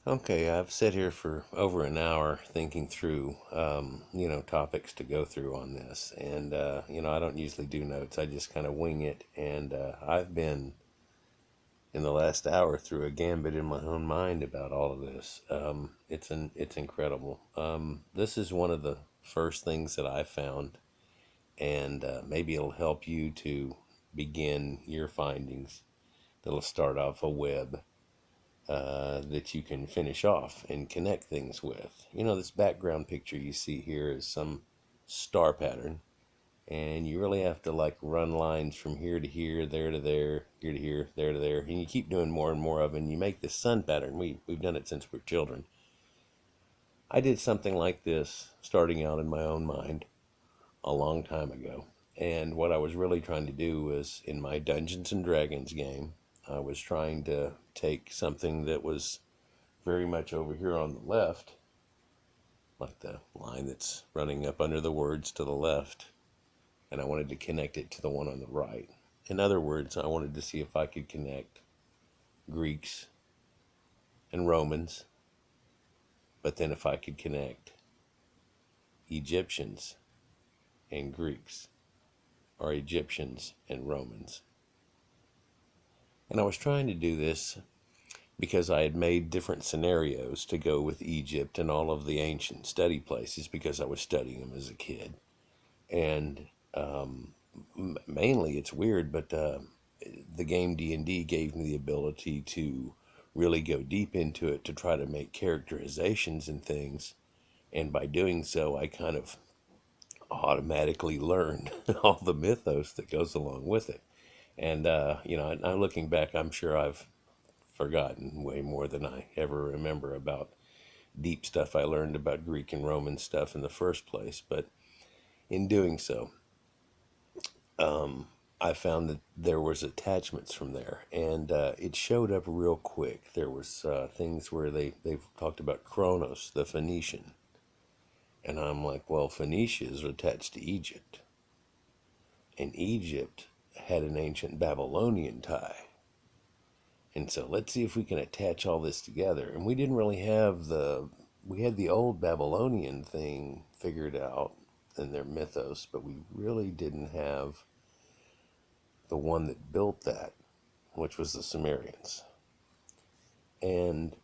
Okay, I've sat here for over an hour thinking through, topics to go through on this. And, I don't usually do notes. I just kind of wing it. And I've been, in the last hour, through a gambit in my own mind about all of this. It's incredible. This is one of the first things that I found, and maybe it'll help you to begin your findings. That'll start off a web that you can finish off and connect things with. This background picture you see here is some star pattern, and you really have to like run lines from here to here, there to there, here to here, there to there, and you keep doing more and more of it, and you make this sun pattern. We've done it since we were children. I did something like this starting out in my own mind a long time ago. And what I was really trying to do was, in my Dungeons and Dragons game, I was trying to take something that was very much over here on the left, like the line that's running up under the words to the left, and I wanted to connect it to the one on the right. In other words, I wanted to see if I could connect Greeks and Romans, but then if I could connect Egyptians and Greeks, or Egyptians and Romans. And I was trying to do this because I had made different scenarios to go with Egypt and all of the ancient study places because I was studying them as a kid. And mainly, it's weird, but the game D&D gave me the ability to really go deep into it to try to make characterizations and things. And by doing so, I kind of automatically learned all the mythos that goes along with it. And, now looking back, I'm sure I've forgotten way more than I ever remember about deep stuff I learned about Greek and Roman stuff in the first place. But in doing so, I found that there was attachments from there, and it showed up real quick. There was things where they talked about Kronos, the Phoenician, and I'm like, well, Phoenicia is attached to Egypt, and Egypt had an ancient Babylonian tie. And so let's see if we can attach all this together. And we didn't really have we had the old Babylonian thing figured out in their mythos, but we really didn't have the one that built that, which was the Sumerians. And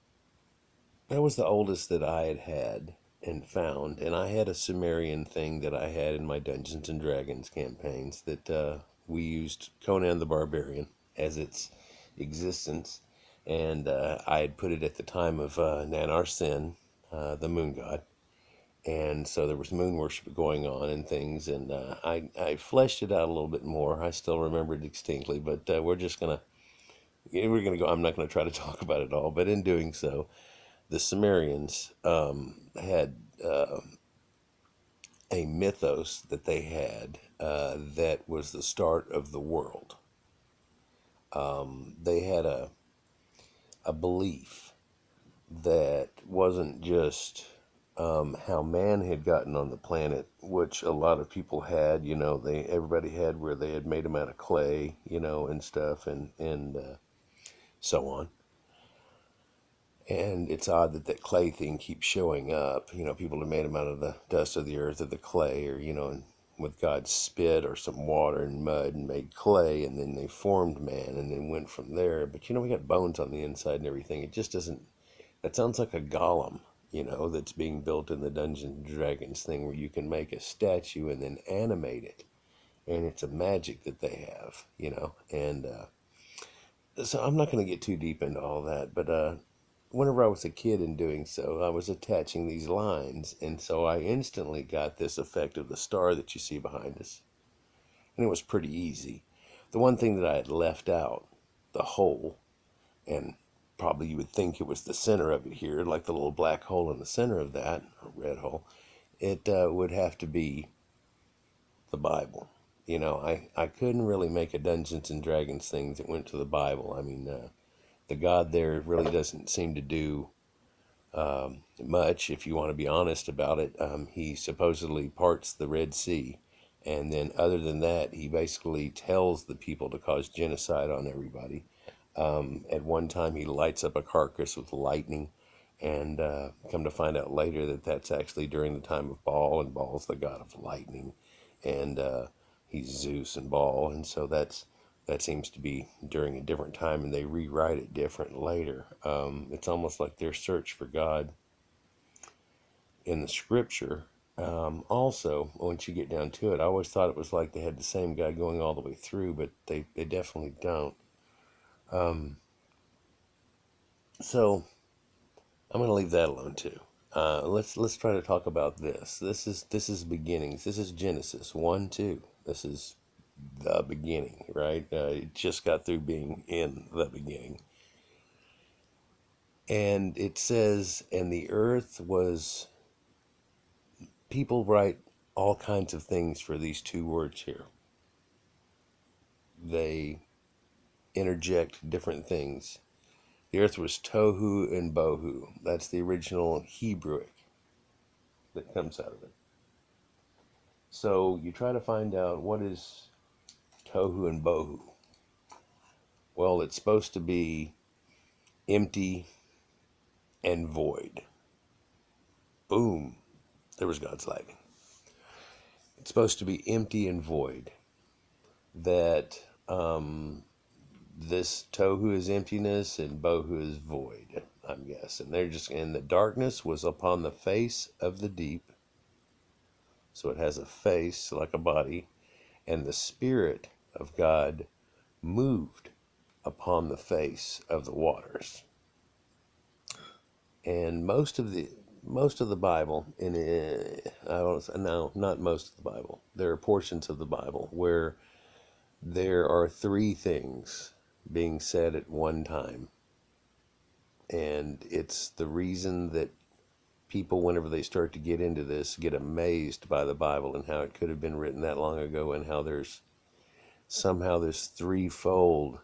that was the oldest that I had and found. And I had a Sumerian thing that I had in my Dungeons and Dragons campaigns that we used Conan the Barbarian as its existence, and I had put it at the time of Nanarsin, the moon god, and so there was moon worship going on and things, and I fleshed it out a little bit more. I still remember it distinctly, but we're gonna go. I'm not gonna try to talk about it all, but in doing so, the Sumerians had a mythos that they had that was the start of the world. They had a belief that wasn't just how man had gotten on the planet, which a lot of people had. Everybody had, where they had made them out of clay, and stuff, and so on. And it's odd that clay thing keeps showing up. People have made them out of the dust of the earth or the clay, or and with God's spit or some water and mud and made clay, and then they formed man and then went from there. But we got bones on the inside and everything. It just doesn't. That sounds like a golem, that's being built in the Dungeons and Dragons thing, where you can make a statue and then animate it, and it's a magic that they have, and so I'm not going to get too deep into all that, but whenever I was a kid in doing so, I was attaching these lines, and so I instantly got this effect of the star that you see behind us, and it was pretty easy. The one thing that I had left out, the hole, and probably you would think it was the center of it here, like the little black hole in the center of that, or red hole, it would have to be the Bible. I couldn't really make a Dungeons and Dragons thing that went to the Bible. I mean, the God there really doesn't seem to do much, if you want to be honest about it. He supposedly parts the Red Sea, and then other than that, he basically tells the people to cause genocide on everybody. At one time, he lights up a carcass with lightning, And come to find out later that that's actually during the time of Baal, and Baal's the god of lightning, and he's Zeus and Baal, and so that seems to be during a different time, and they rewrite it different later. It's almost like their search for God in the scripture. Also, once you get down to it, I always thought it was like they had the same guy going all the way through, but they definitely don't. So I'm going to leave that alone too. Let's try to talk about this. This is beginnings. This is Genesis 1-2. This is the beginning, right? It just got through being in the beginning. And it says, and the earth was, people write all kinds of things for these two words here. They interject different things. The earth was Tohu and Bohu. That's the original Hebrewic that comes out of it. So you try to find out what is Tohu and Bohu. Well, it's supposed to be empty and void. Boom. There was God's lightning. It's supposed to be empty and void. That this Tohu is emptiness and Bohu is void, I'm guessing. And the darkness was upon the face of the deep. So it has a face like a body. And the Spirit of God moved upon the face of the waters. And most of the Bible, no, not most of the Bible. There are portions of the Bible where there are three things being said at one time. And it's the reason that people, whenever they start to get into this, get amazed by the Bible and how it could have been written that long ago, and how there's somehow this threefold,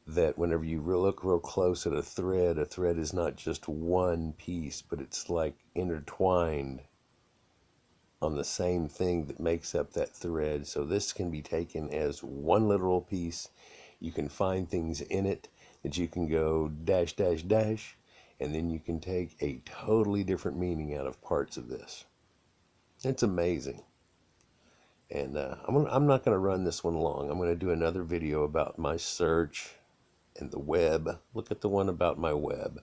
that whenever you look real close at a thread is not just one piece, but it's like intertwined on the same thing that makes up that thread. So this can be taken as one literal piece. You can find things in it that you can go dash, dash, dash, and then you can take a totally different meaning out of parts of this. It's amazing. And I'm not going to run this one long. I'm going to do another video about my search and the web. Look at the one about my web.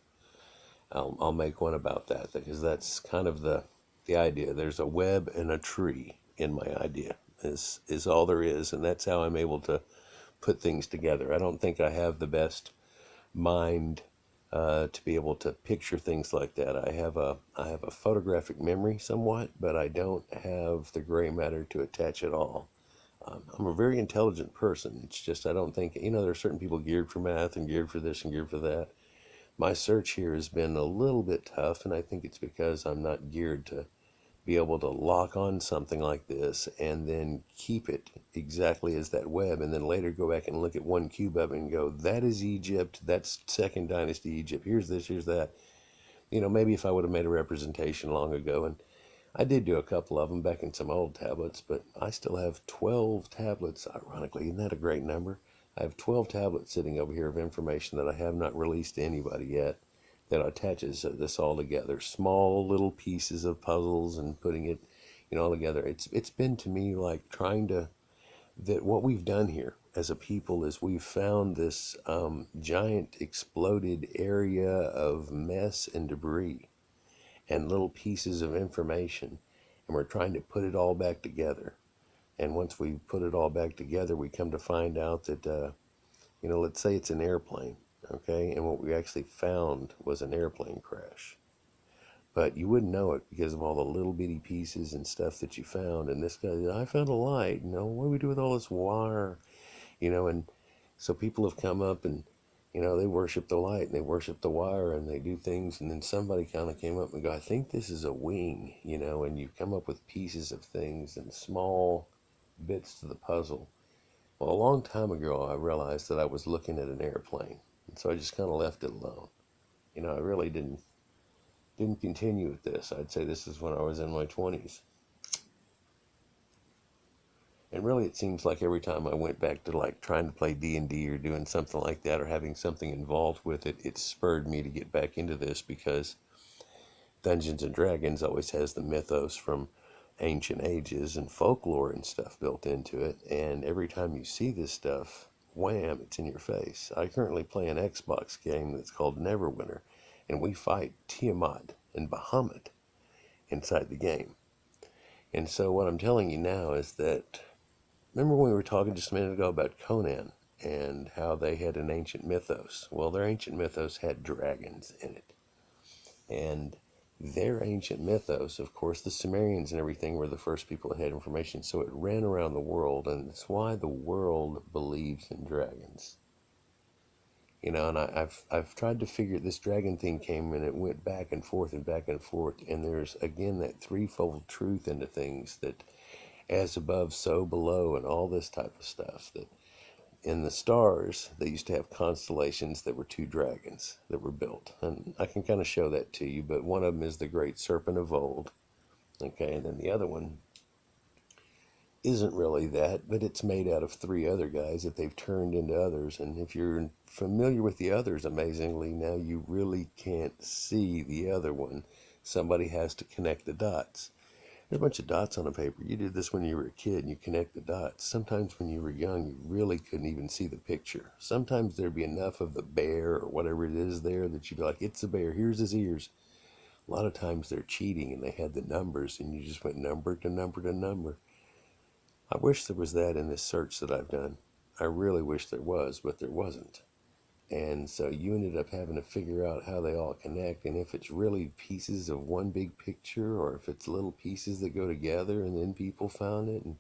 I'll make one about that, because that's kind of the idea. There's a web and a tree in my idea. Is all there is, and that's how I'm able to put things together. I don't think I have the best mind to be able to picture things like that. I have a photographic memory somewhat, but I don't have the gray matter to attach it all. I'm a very intelligent person. It's just I don't think, there are certain people geared for math and geared for this and geared for that. My search here has been a little bit tough, and I think it's because I'm not geared to be able to lock on something like this and then keep it exactly as that web, and then later go back and look at one cube of it and go, that is Egypt, that's Second Dynasty Egypt, here's this, here's that. Maybe if I would have made a representation long ago, and I did do a couple of them back in some old tablets, but I still have 12 tablets, ironically. Isn't that a great number? I have 12 tablets sitting over here of information that I have not released to anybody yet, that attaches this all together. Small little pieces of puzzles and putting it, all together. It's been to me like that what we've done here as a people is we've found this giant exploded area of mess and debris and little pieces of information, and we're trying to put it all back together. And once we put it all back together, we come to find out that, let's say it's an airplane, okay? And what we actually found was an airplane crash. But you wouldn't know it because of all the little bitty pieces and stuff that you found. And this guy, I found a light. What do we do with all this wire? And so people have come up and, they worship the light and they worship the wire and they do things. And then somebody kind of came up and go, I think this is a wing, and you come up with pieces of things and small bits to the puzzle. Well, a long time ago, I realized that I was looking at an airplane. And so I just kind of left it alone. I really didn't continue with this. I'd say this is when I was in my 20s. And really, it seems like every time I went back to like trying to play D&D or doing something like that or having something involved with it, it spurred me to get back into this, because Dungeons and Dragons always has the mythos from ancient ages and folklore and stuff built into it. And every time you see this stuff, wham, it's in your face. I currently play an Xbox game that's called Neverwinter, and we fight Tiamat and Bahamut inside the game. And so what I'm telling you now is that, remember when we were talking just a minute ago about Conan and how they had an ancient mythos? Well, their ancient mythos had dragons in it. And their ancient mythos, of course, the Sumerians and everything were the first people that had information, so it ran around the world, and it's why the world believes in dragons. You know, and I've tried to figure, this dragon thing came and it went back and forth and back and forth, and there's again that threefold truth into things, that as above, so below, and all this type of stuff. That in the stars, they used to have constellations that were two dragons that were built. And I can kind of show that to you, but one of them is the great serpent of old. Okay, and then the other one isn't really that, but it's made out of three other guys that they've turned into others. And if you're familiar with the others, amazingly, now you really can't see the other one. Somebody has to connect the dots. There's a bunch of dots on a paper. You did this when you were a kid and you connect the dots. Sometimes when you were young, you really couldn't even see the picture. Sometimes there'd be enough of the bear or whatever it is there that you'd be like, it's a bear, here's his ears. A lot of times they're cheating and they had the numbers and you just went number to number to number. I wish there was that in this search that I've done. I really wish there was, but there wasn't. And so you ended up having to figure out how they all connect, and if it's really pieces of one big picture, or if it's little pieces that go together, and then people found it, and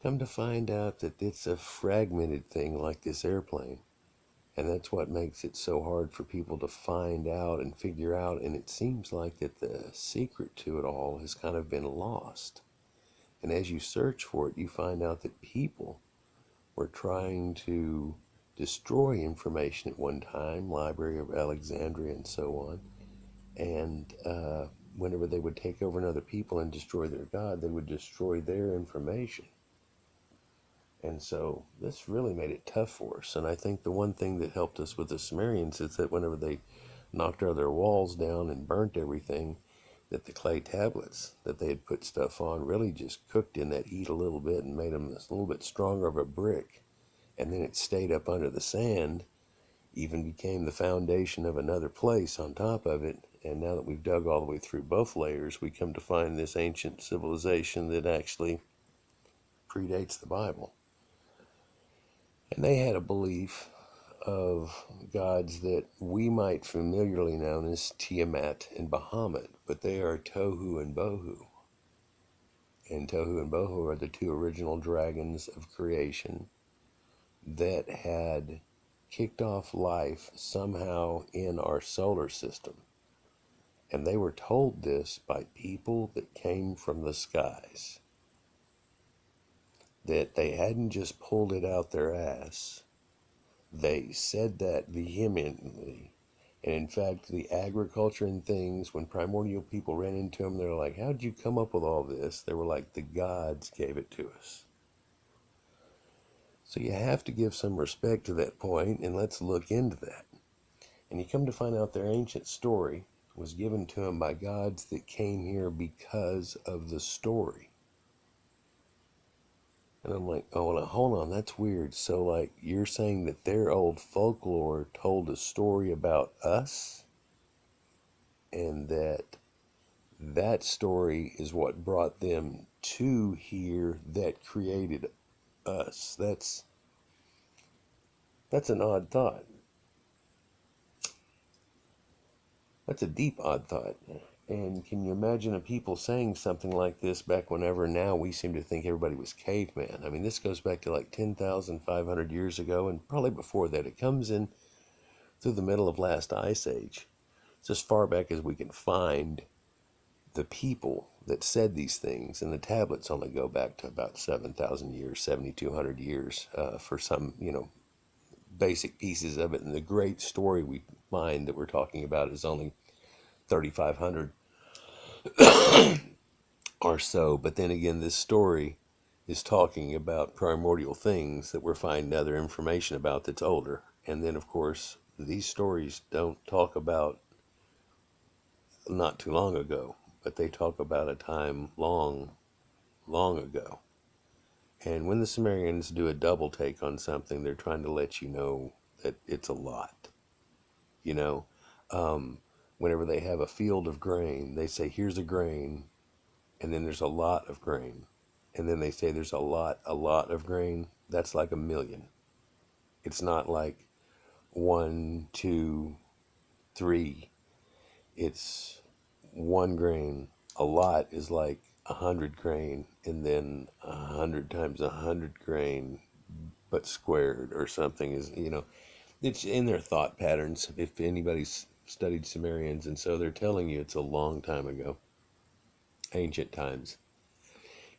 come to find out that it's a fragmented thing like this airplane. And that's what makes it so hard for people to find out and figure out, and it seems like that the secret to it all has kind of been lost. And as you search for it, you find out that people were trying to destroy information at one time, Library of Alexandria and so on. And whenever they would take over another people and destroy their god, they would destroy their information. And so this really made it tough for us. And I think the one thing that helped us with the Sumerians is that whenever they knocked all their walls down and burnt everything, that the clay tablets that they had put stuff on really just cooked in that heat a little bit and made them a little bit stronger of a brick. And then it stayed up under the sand, even became the foundation of another place on top of it. And now that we've dug all the way through both layers, we come to find this ancient civilization that actually predates the Bible. And they had a belief of gods that we might familiarly know as Tiamat and Bahamut, but they are Tohu and Bohu. And Tohu and Bohu are the two original dragons of creation that had kicked off life somehow in our solar system. And they were told this by people that came from the skies, that they hadn't just pulled it out their ass. They said that vehemently. And in fact, the agriculture and things, when primordial people ran into them, they're like, how'd you come up with all this? They were like, the gods gave it to us. So you have to give some respect to that point, and let's look into that. And you come to find out their ancient story was given to them by gods that came here because of the story. And I'm like, oh, well, hold on, that's weird. So, like, you're saying that their old folklore told a story about us, and that story is what brought them to here that created us. That's an odd thought. That's a deep odd thought. And can you imagine a people saying something like this back whenever now we seem to think everybody was caveman? I mean, this goes back to like 10,500 years ago, and probably before that. It comes in through the middle of last ice age. It's as far back as we can find the people that said these things, and the tablets only go back to about 7,000 years, 7,200 years for some, basic pieces of it. And the great story we find that we're talking about is only 3,500 or so. But then again, this story is talking about primordial things that we're finding other information about that's older. And then, of course, these stories don't talk about not too long ago, but they talk about a time long, long ago. And when the Sumerians do a double take on something, they're trying to let you know that it's a lot. You know, um, whenever they have a field of grain, they say, here's a grain, and then there's a lot of grain. And then they say there's a lot of grain. That's like a million. It's not like 1, 2, 3. It's one grain. A lot is like 100 grain, and then 100 times 100 grain, but squared or something is, it's in their thought patterns. If anybody's studied Sumerians, and so they're telling you it's a long time ago, ancient times.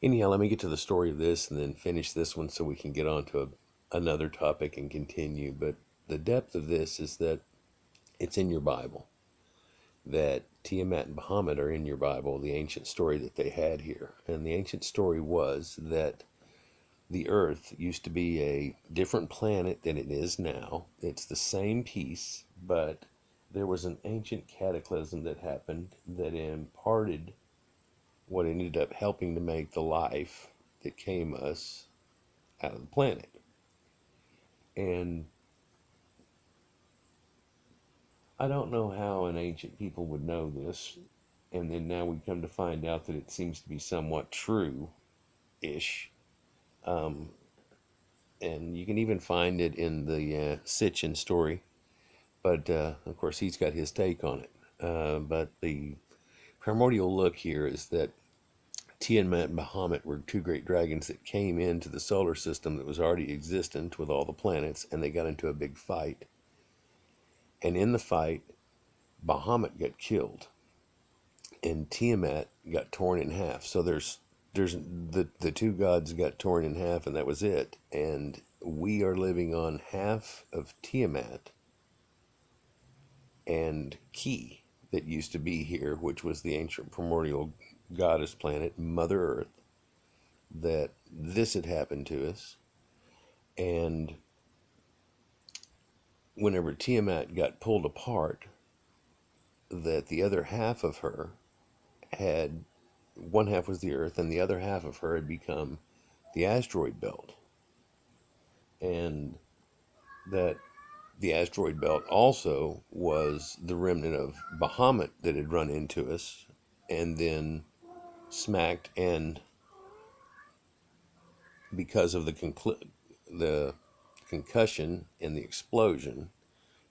Anyhow, let me get to the story of this and then finish this one so we can get on to another topic and continue. But the depth of this is that it's in your Bible, that Tiamat and Bahamut are in your Bible, the ancient story that they had here. And the ancient story was that the Earth used to be a different planet than it is now. It's the same piece, but there was an ancient cataclysm that happened that imparted what ended up helping to make the life that came us out of the planet. And I don't know how an ancient people would know this, and then now we come to find out that it seems to be somewhat true-ish. Um, and you can even find it in the Sitchin story, but of course he's got his take on it. But the primordial look here is that Tiamat and Bahamut were two great dragons that came into the solar system that was already existent with all the planets, and they got into a big fight. And in the fight, Bahamut got killed, and Tiamat got torn in half. So there's the two gods got torn in half, and that was it. And we are living on half of Tiamat and Ki that used to be here, which was the ancient primordial goddess planet, Mother Earth. That this had happened to us, and whenever Tiamat got pulled apart, that the other half of her had, one half was the Earth, and the other half of her had become the asteroid belt. And that the asteroid belt also was the remnant of Bahamut that had run into us and then smacked, and because of the concussion and the explosion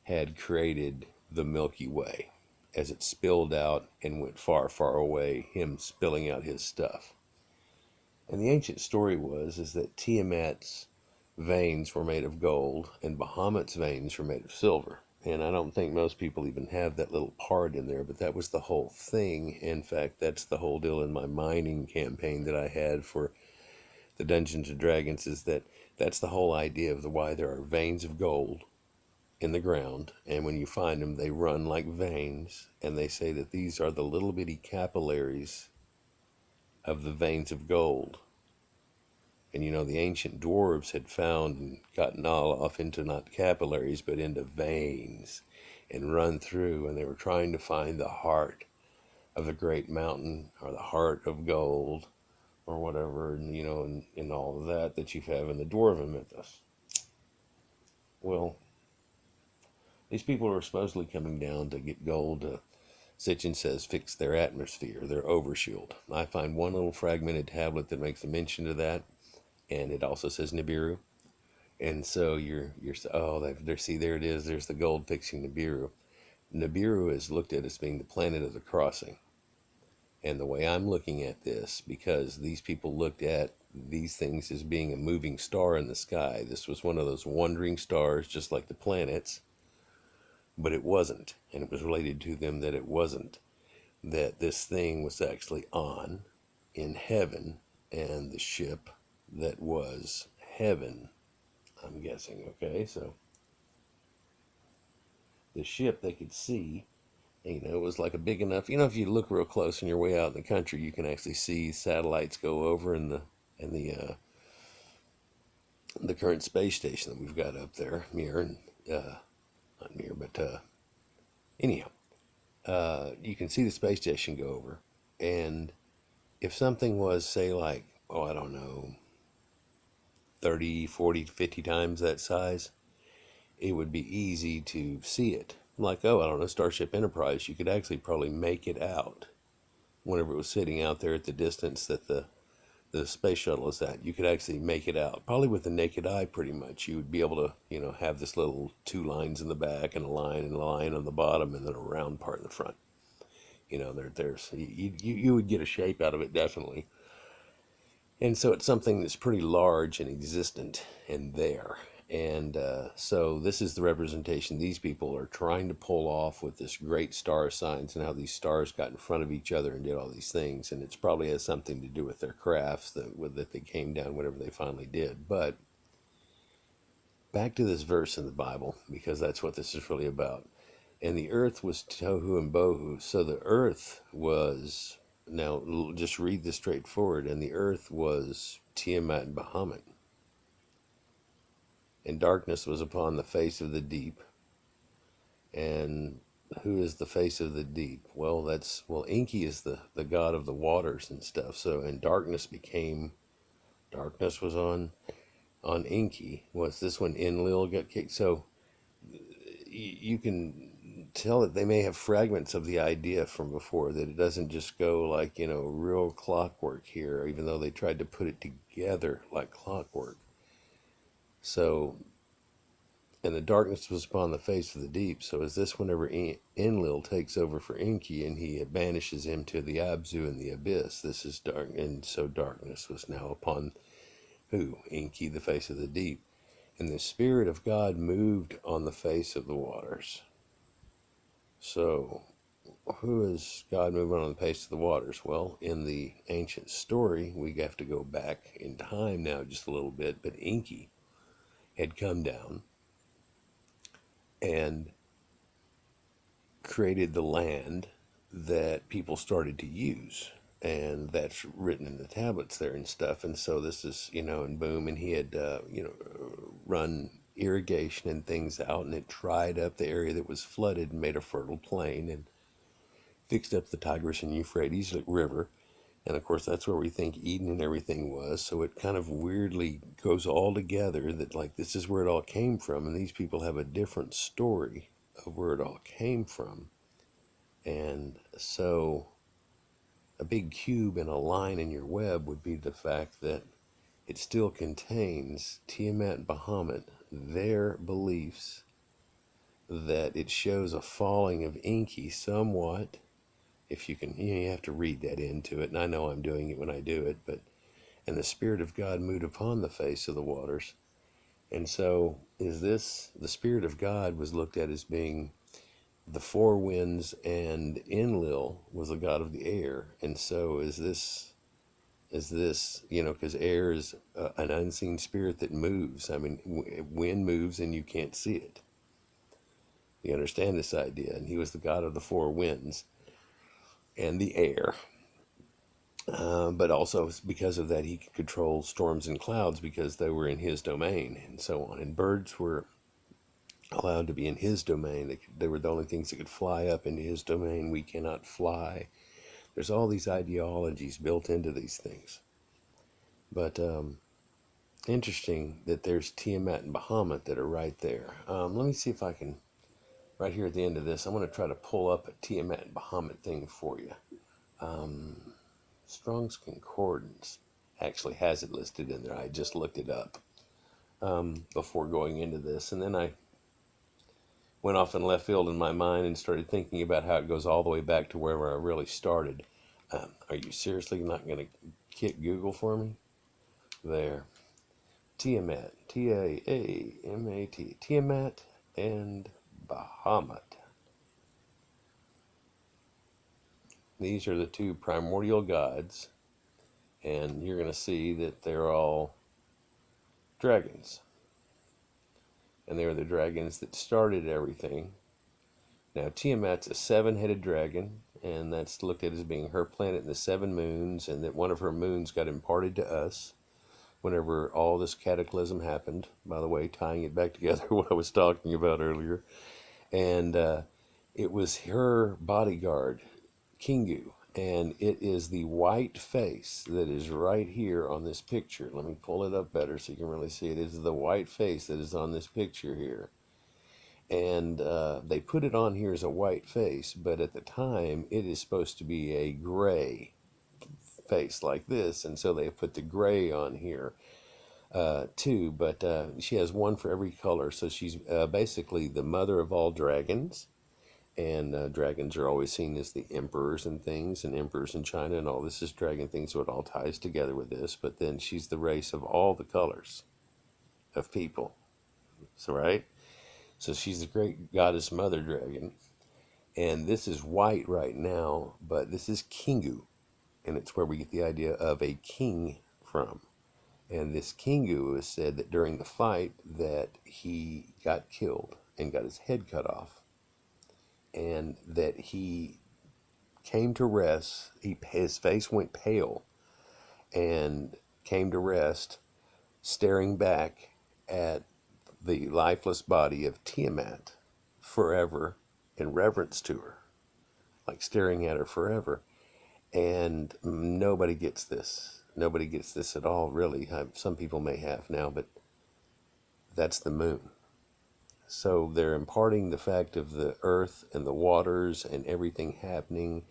had created the Milky Way as it spilled out and went far, far away, him spilling out his stuff. And the ancient story is that Tiamat's veins were made of gold and Bahamut's veins were made of silver. And I don't think most people even have that little part in there, but that was the whole thing. In fact, that's the whole deal in my mining campaign that I had for the Dungeons and Dragons, is that that's the whole idea of why there are veins of gold in the ground, and when you find them, they run like veins, and they say that these are the little bitty capillaries of the veins of gold. And the ancient dwarves had found and gotten all off into not capillaries, but into veins, and run through, and they were trying to find the heart of the great mountain, or the heart of gold, or whatever, and all of that you have in the dwarven mythos. Well, these people are supposedly coming down to get gold to, Sitchin says, fix their atmosphere, their overshield. I find one little fragmented tablet that makes a mention of that, and it also says Nibiru. And so see, there it is, there's the gold fixing Nibiru. Nibiru is looked at as being the planet of the crossing. And the way I'm looking at this, because these people looked at these things as being a moving star in the sky. This was one of those wandering stars, just like the planets, but it wasn't. And it was related to them that it wasn't. That this thing was actually on in heaven, and the ship that was heaven, I'm guessing, okay? So the ship they could see, it was like a big enough, if you look real close on your way out in the country, you can actually see satellites go over in the current space station that we've got up there, Mir, and not Mir, but anyhow, you can see the space station go over. And if something was, say, like, oh, I don't know, 30, 40, 50 times that size, it would be easy to see it. Like, oh, I don't know, Starship Enterprise, you could actually probably make it out whenever it was sitting out there at the distance that the space shuttle is at. You could actually make it out. Probably with the naked eye, pretty much. You would be able to, have this little two lines in the back and a line on the bottom and then a round part in the front. There's you would get a shape out of it, definitely. And so it's something that's pretty large and existent and there. And so this is the representation these people are trying to pull off with this great star science and how these stars got in front of each other and did all these things. And it's probably has something to do with their crafts that they came down whenever they finally did. But back to this verse in the Bible, because that's what this is really about. And the earth was Tohu and Bohu. So the earth was, now just read this straightforward, and the earth was Tiamat and Bahamut. And darkness was upon the face of the deep. And who is the face of the deep? Well, Enki is the god of the waters and stuff. So, and darkness was on Enki. Was this when Enlil got kicked? So you can tell that they may have fragments of the idea from before, that it doesn't just go like, real clockwork here, even though they tried to put it together like clockwork. So, and the darkness was upon the face of the deep. So is this whenever Enlil takes over for Enki and he banishes him to the Abzu and the abyss? This is dark, and so darkness was now upon who? Enki, the face of the deep. And the Spirit of God moved on the face of the waters. So, who is God moving on the face of the waters? Well, in the ancient story, we have to go back in time now just a little bit, but Enki had come down and created the land that people started to use. And that's written in the tablets there and stuff. And so this is, and boom, and he had, run irrigation and things out, and it dried up the area that was flooded and made a fertile plain and fixed up the Tigris and Euphrates River. And of course, that's where we think Eden and everything was. So it kind of weirdly goes all together that, like, this is where it all came from. And these people have a different story of where it all came from. And so a big cube and a line in your web would be the fact that it still contains Tiamat and Bahamut, their beliefs, that it shows a falling of Enki somewhat. If you can, you have to read that into it, and I know I'm doing it when I do it, but, and the Spirit of God moved upon the face of the waters. And so, is this, the Spirit of God was looked at as being the four winds, and Enlil was the god of the air. And so, is this, because air is an unseen spirit that moves. I mean, wind moves and you can't see it. You understand this idea? And he was the god of the four winds and the air. But also because of that, he could control storms and clouds because they were in his domain and so on. And birds were allowed to be in his domain. They were the only things that could fly up into his domain. We cannot fly. There's all these ideologies built into these things. But interesting that there's Tiamat and Bahamut that are right there. Let me see if I can, right here at the end of this, I'm going to try to pull up a Tiamat and Bahamut thing for you. Strong's Concordance actually has it listed in there. I just looked it up before going into this. And then I went off in left field in my mind and started thinking about how it goes all the way back to wherever I really started. Are you seriously not going to kick Google for me? There. Tiamat. T-A-A-M-A-T. Tiamat and Bahamut. These are the two primordial gods. And you're going to see that they're all dragons. And they were the dragons that started everything. Now, Tiamat's a seven-headed dragon, and that's looked at as being her planet in the seven moons, and that one of her moons got imparted to us whenever all this cataclysm happened. By the way, tying it back together what I was talking about earlier. And It was her bodyguard, Kingu, and it is the white face that is right here on this picture. Let me pull it up better so you can really see it. It is the white face that is on this picture here. And they put it on here as a white face, but at the time it is supposed to be a gray face like this, and so they put the gray on here too. But she has one for every color, so she's basically the mother of all dragons. And dragons are always seen as the emperors and things, and emperors in China and all this is dragon things, so it all ties together with this. But then she's the race of all the colors of people. So, right? So she's the great goddess mother dragon. And this is white right now, but this is Kingu. And it's where we get the idea of a king from. And this Kingu is said that during the fight that he got killed and got his head cut off. And that he came to rest. His face went pale and came to rest, staring back at the lifeless body of Tiamat forever in reverence to her, like staring at her forever. And nobody gets this. Nobody gets this at all, really. Some people may have now, but that's the moon. So they're imparting the fact of the earth and the waters and everything happening,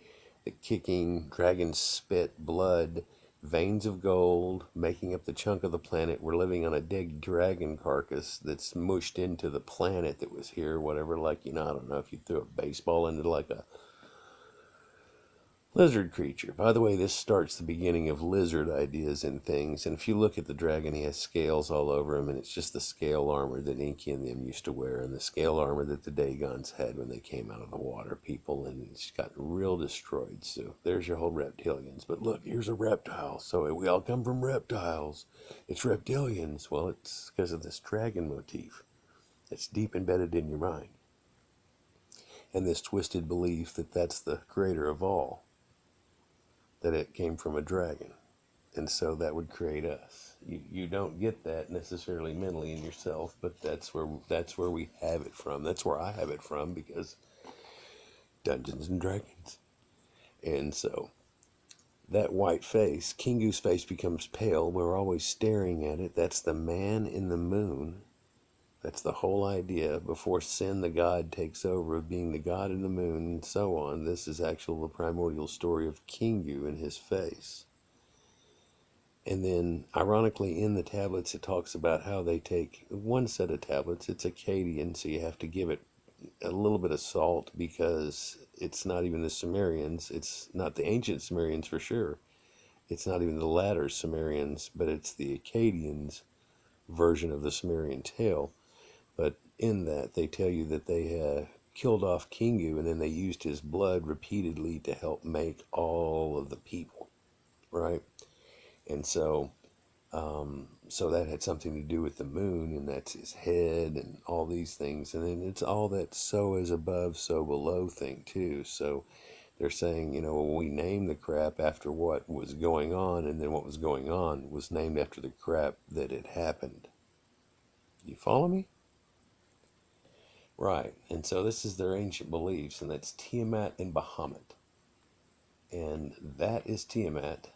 the kicking, dragon spit, blood, veins of gold, making up the chunk of the planet. We're living on a dead dragon carcass that's mushed into the planet that was here, whatever, like, I don't know if you threw a baseball into like a lizard creature. By the way, this starts the beginning of lizard ideas and things. And if you look at the dragon, he has scales all over him, and it's just the scale armor that Inky and them used to wear, and the scale armor that the Dagons had when they came out of the water people, and it's gotten real destroyed. So there's your whole reptilians. But look, here's a reptile. So we all come from reptiles. It's reptilians. Well, it's because of this dragon motif. It's deep embedded in your mind. And this twisted belief that that's the creator of all, that it came from a dragon, and so that would create us. You don't get that necessarily mentally in yourself, but that's where we have it from. That's where I have it from, because Dungeons and Dragons. And so that white face, Kingu's face, becomes pale. We're always staring at it. That's the man in the moon. That's the whole idea. Before sin, the god takes over of being the god in the moon, and so on. This is actually the primordial story of Kingu and his face. And then, ironically, in the tablets, it talks about how they take one set of tablets. It's Akkadian, so you have to give it a little bit of salt, because it's not even the Sumerians. It's not the ancient Sumerians for sure. It's not even the latter Sumerians, but it's the Akkadians' version of the Sumerian tale. But in that, they tell you that they killed off Kingu, and then they used his blood repeatedly to help make all of the people, right? And so that had something to do with the moon, and that's his head, and all these things. And then it's all that so is above, so below thing, too. So they're saying, we named the crap after what was going on, and then what was going on was named after the crap that had happened. You follow me? Right, and so this is their ancient beliefs, and that's Tiamat and Bahamut. And that is Tiamat.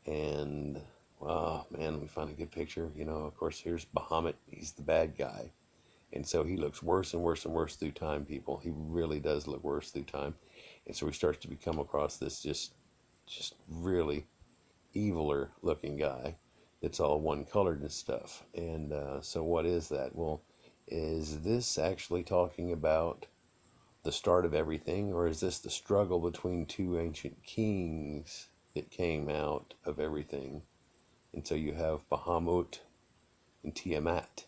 And, oh man, let me find a good picture. Of course, here's Bahamut. He's the bad guy. And so he looks worse and worse and worse through time, people. He really does look worse through time. And so he starts to become across this just really eviler looking guy that's all one colored and stuff. And so what is that? Well, is this actually talking about the start of everything, or is this the struggle between two ancient kings that came out of everything? And so you have Bahamut and Tiamat.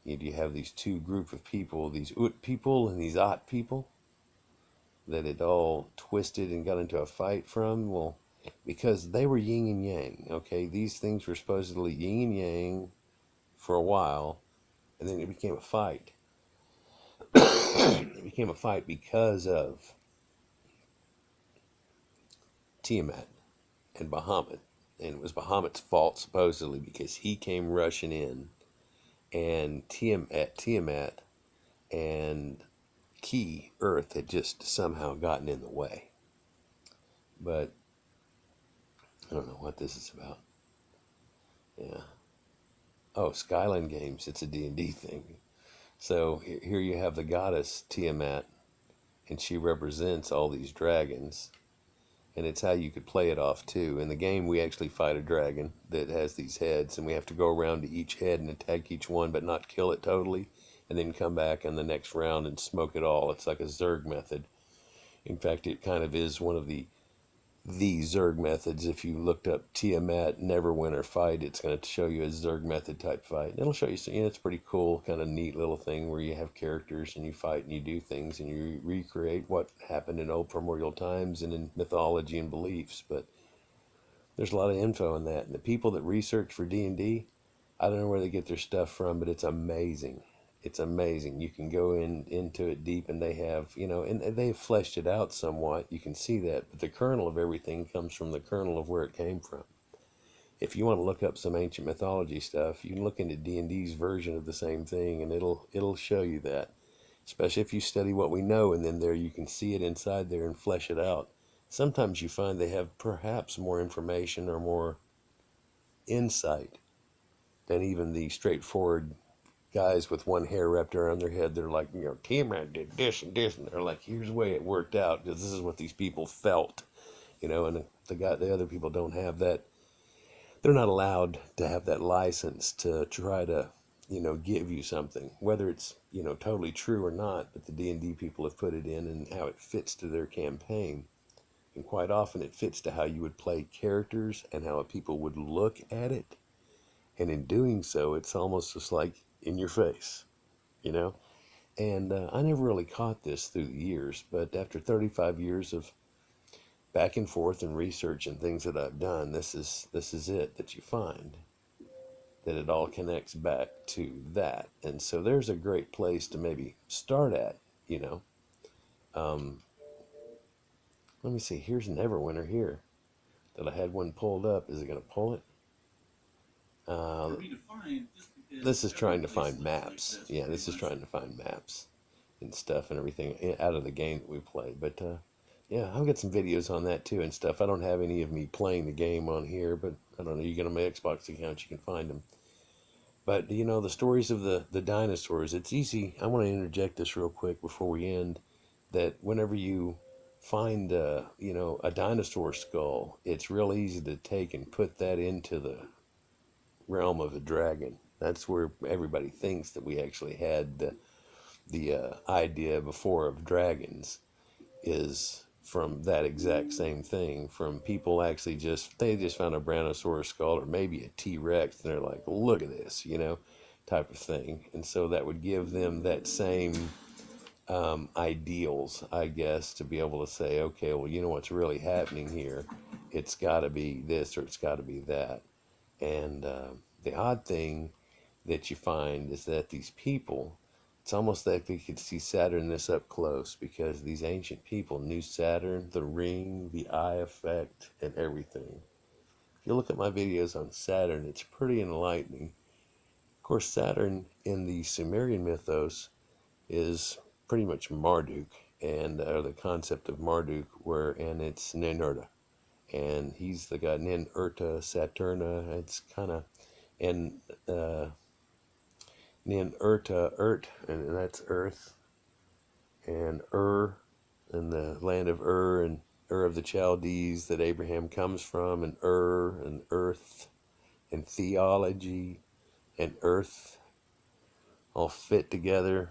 And you have these two group of people, these Ut people and these At people, that it all twisted and got into a fight from. Well, because they were yin and yang, okay? These things were supposedly yin and yang for a while, and then it became a fight. It became a fight because of Tiamat and Bahamut. And it was Bahamut's fault, supposedly, because he came rushing in, and Tiamat and key, Earth, had just somehow gotten in the way. But I don't know what this is about. Yeah. Oh, Skyline Games. It's a D&D thing. So here you have the goddess Tiamat, and she represents all these dragons. And it's how you could play it off too. In the game, we actually fight a dragon that has these heads, and we have to go around to each head and attack each one, but not kill it totally, and then come back in the next round and smoke it all. It's like a Zerg method. In fact, it kind of is one of the Zerg methods. If you looked up Tiamat Neverwinter fight, it's going to show you a Zerg method type fight. It'll show you, it's pretty cool, kind of neat little thing where you have characters and you fight and you do things and you recreate what happened in old primordial times and in mythology and beliefs. But there's a lot of info in that, and the people that research for D&D, I don't know where they get their stuff from, but it's amazing. It's amazing. You can go into it deep, and they have, and they've fleshed it out somewhat. You can see that, but the kernel of everything comes from the kernel of where it came from. If you want to look up some ancient mythology stuff, you can look into D&D's version of the same thing, and it'll show you that. Especially if you study what we know, and then there you can see it inside there and flesh it out. Sometimes you find they have perhaps more information or more insight than even the straightforward guys with one hair wrapped around their head. They're like, Tiamat did this and this, and they're like, here's the way it worked out, because this is what these people felt, and the other people don't have that. They're not allowed to have that license to try to, give you something, whether it's, totally true or not, but the D&D people have put it in and how it fits to their campaign. And quite often it fits to how you would play characters and how people would look at it. And in doing so, it's almost just like in your face, And I never really caught this through the years, but after 35 years of back and forth and research and things that I've done, this is it that you find, that it all connects back to that. And so there's a great place to maybe start at, Let me see, here's Neverwinter here, that I had one pulled up. Is it going to pull it? This is trying to find maps. Yeah, this is trying to find maps and stuff and everything out of the game that we play. But yeah, I've got some videos on that too and stuff. I don't have any of me playing the game on here, but I don't know. You get on my Xbox account, you can find them. But the stories of the dinosaurs, it's easy. I want to interject this real quick before we end, that whenever you find a dinosaur skull, it's real easy to take and put that into the realm of a dragon. That's where everybody thinks that we actually had the idea before of dragons, is from that exact same thing, from people actually they just found a Brontosaurus skull or maybe a T-Rex, and they're like, look at this, type of thing. And so that would give them that same ideals, I guess, to be able to say, okay, well, what's really happening here? It's got to be this or it's got to be that. And the odd thing that you find is that these people, it's almost like they could see Saturn this up close, because these ancient people knew Saturn, the ring, the eye effect, and everything. If you look at my videos on Saturn, it's pretty enlightening. Of course, Saturn in the Sumerian mythos is pretty much Marduk, and the concept of Marduk, and it's Ninurta. And he's the god Ninurta, Saturna. It's kind of, and Ninurta, and that's Earth, and and the land of and of the Chaldees that Abraham comes from, and Earth, and theology, and Earth, all fit together.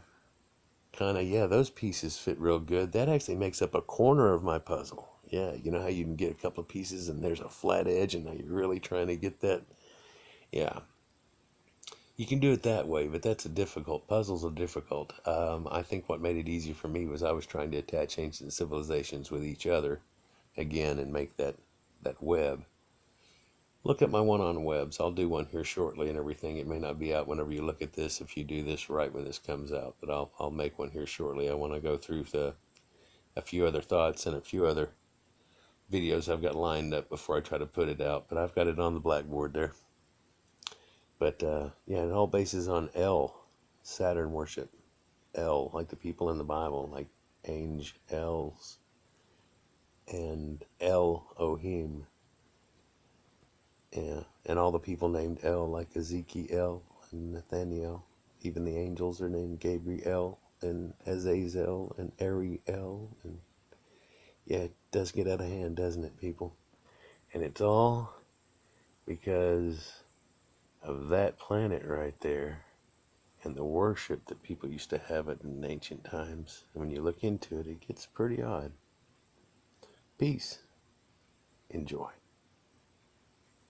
Kind of, yeah, those pieces fit real good. That actually makes up a corner of my puzzle. Yeah, you know how you can get a couple of pieces and there's a flat edge, and now you're really trying to get that. Yeah, you can do it that way, but that's a difficult. Puzzles are difficult. I think what made it easy for me was I was trying to attach ancient civilizations with each other again and make that web. Look at my one on webs. I'll do one here shortly and everything. It may not be out whenever you look at this, if you do this right when this comes out, but I'll make one here shortly. I want to go through a few other thoughts and a few other videos I've got lined up before I try to put it out, but I've got it on the blackboard there. But yeah, it all bases on Saturn worship. El, like the people in the Bible, like angels, and Elohim, yeah, and all the people named El, like Ezekiel and Nathaniel. Even the angels are named Gabriel and Azazel and Ariel, and yeah, it does get out of hand, doesn't it, people? And it's all because of that planet right there and the worship that people used to have it in ancient times. And when you look into it, it gets pretty odd. Peace. Enjoy.